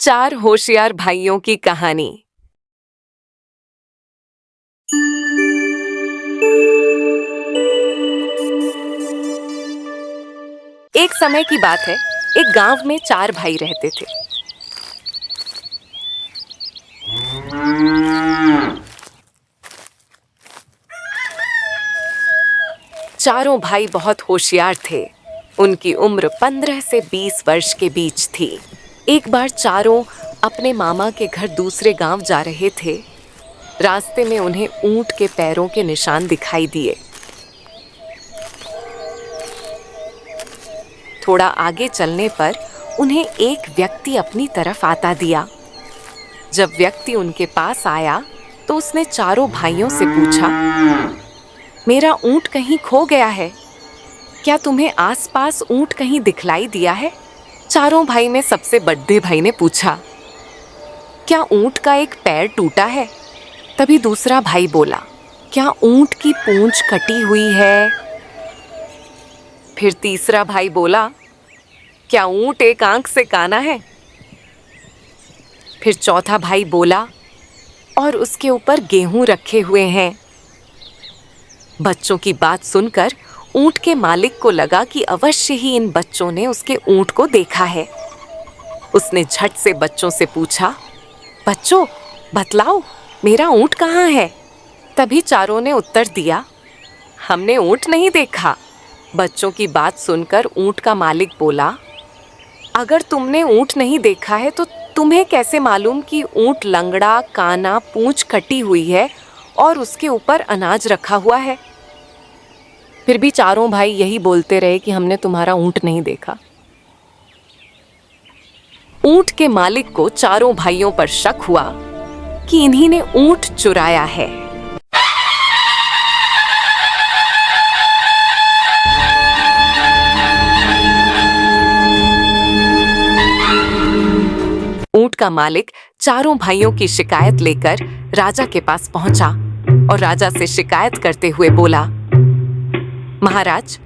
चार होशियार भाइयों की कहानी। एक समय की बात है, एक गांव में चार भाई रहते थे। चारों भाई बहुत होशियार थे। उनकी उम्र 15 से 20 वर्ष के बीच थी। एक बार चारों अपने मामा के घर दूसरे गांव जा रहे थे। रास्ते में उन्हें ऊंट के पैरों के निशान दिखाई दिए। थोड़ा आगे चलने पर उन्हें एक व्यक्ति अपनी तरफ आता दिया। जब व्यक्ति उनके पास आया तो उसने चारों भाइयों से पूछा, मेरा ऊंट कहीं खो गया है? क्या तुम्हें आसपास ऊंट कहीं दिखलाई दिया है? चारों भाई में सबसे बड़े भाई ने पूछा, क्या ऊंट का एक पैर टूटा है? तभी दूसरा भाई बोला, क्या ऊंट की पूंछ कटी हुई है? फिर तीसरा भाई बोला, क्या ऊंट एक आंख से काना है? फिर चौथा भाई बोला, और उसके ऊपर गेहूं रखे हुए हैं। बच्चों की बात सुनकर ऊंट के मालिक को लगा कि अवश्य ही इन बच्चों ने उसके ऊंट को देखा है। उसने झट से बच्चों से पूछा, बच्चों बतलाओ, मेरा ऊंट कहाँ है? तभी चारों ने उत्तर दिया, हमने ऊंट नहीं देखा। बच्चों की बात सुनकर ऊंट का मालिक बोला, अगर तुमने ऊंट नहीं देखा है तो तुम्हें कैसे मालूम कि ऊंट लंगड़ा, काना, पूंछ कटी हुई है और उसके ऊपर अनाज रखा हुआ है? फिर भी चारों भाई यही बोलते रहे कि हमने तुम्हारा ऊंट नहीं देखा। ऊंट के मालिक को चारों भाइयों पर शक हुआ कि इन्हीं ने ऊंट चुराया है। ऊंट का मालिक चारों भाइयों की शिकायत लेकर राजा के पास पहुंचा और राजा से शिकायत करते हुए बोला, महाराज,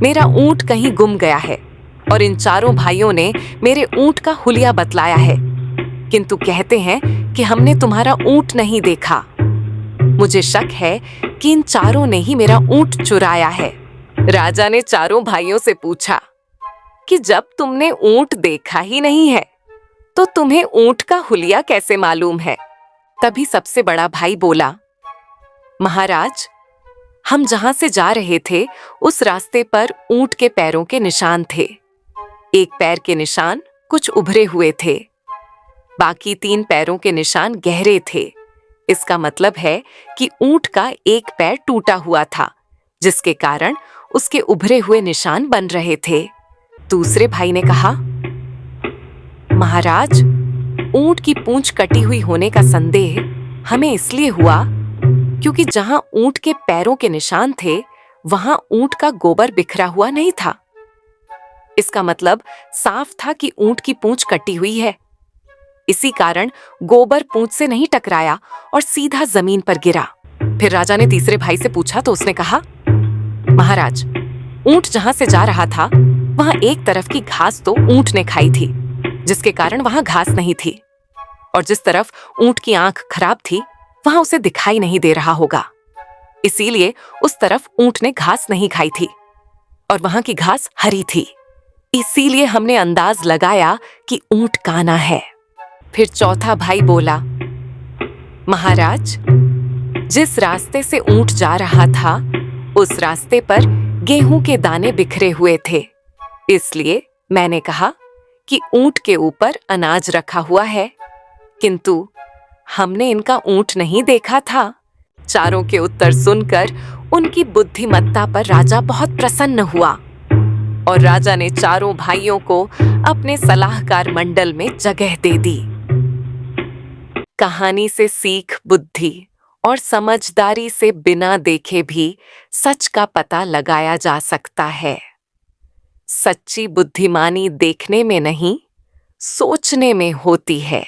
मेरा ऊंट कहीं गुम गया है और इन चारों भाइयों ने मेरे ऊंट का हुलिया बतलाया है, किंतु कहते हैं कि हमने तुम्हारा ऊंट नहीं देखा। मुझे शक है कि इन चारों ने ही मेरा ऊंट चुराया है। राजा ने चारों भाइयों से पूछा कि जब तुमने ऊंट देखा ही नहीं है तो तुम्हें ऊंट का हुलिया कैसे मालूम है? तभी सबसे बड़ा भाई बोला, महाराज, हम जहां से जा रहे थे उस रास्ते पर ऊंट के पैरों के निशान थे। एक पैर के निशान कुछ उभरे हुए थे, बाकी 3 पैरों के निशान गहरे थे। इसका मतलब है कि ऊंट का एक पैर टूटा हुआ था, जिसके कारण उसके उभरे हुए निशान बन रहे थे। दूसरे भाई ने कहा, महाराज, ऊंट की पूंछ कटी हुई होने का संदेह हमें इसलिए हुआ क्योंकि जहां ऊंट के पैरों के निशान थे वहां ऊंट का गोबर बिखरा हुआ नहीं था। इसका मतलब साफ था कि ऊंट की पूंछ कटी हुई है। इसी कारण गोबर पूंछ से नहीं टकराया और सीधा जमीन पर गिरा। फिर राजा ने तीसरे भाई से पूछा तो उसने कहा, महाराज, ऊंट जहां से जा रहा था वहां एक तरफ की घास तो ऊंट ने खाई थी, जिसके कारण वहां घास नहीं थी, और जिस तरफ ऊंट की आंख खराब थी वहां उसे दिखाई नहीं दे रहा होगा, इसीलिए उस तरफ ऊंट ने घास नहीं खाई थी और वहां की घास हरी थी। इसीलिए हमने अंदाज लगाया कि ऊंट काना है। फिर चौथा भाई बोला, महाराज, जिस रास्ते से ऊंट जा रहा था उस रास्ते पर गेहूं के दाने बिखरे हुए थे, इसलिए मैंने कहा कि ऊंट के ऊपर अनाज रखा हुआ है, किंतु हमने इनका ऊंट नहीं देखा था। चारों के उत्तर सुनकर उनकी बुद्धिमत्ता पर राजा बहुत प्रसन्न हुआ और राजा ने चारों भाइयों को अपने सलाहकार मंडल में जगह दे दी। कहानी से सीख, बुद्धि और समझदारी से बिना देखे भी सच का पता लगाया जा सकता है। सच्ची बुद्धिमानी देखने में नहीं, सोचने में होती है।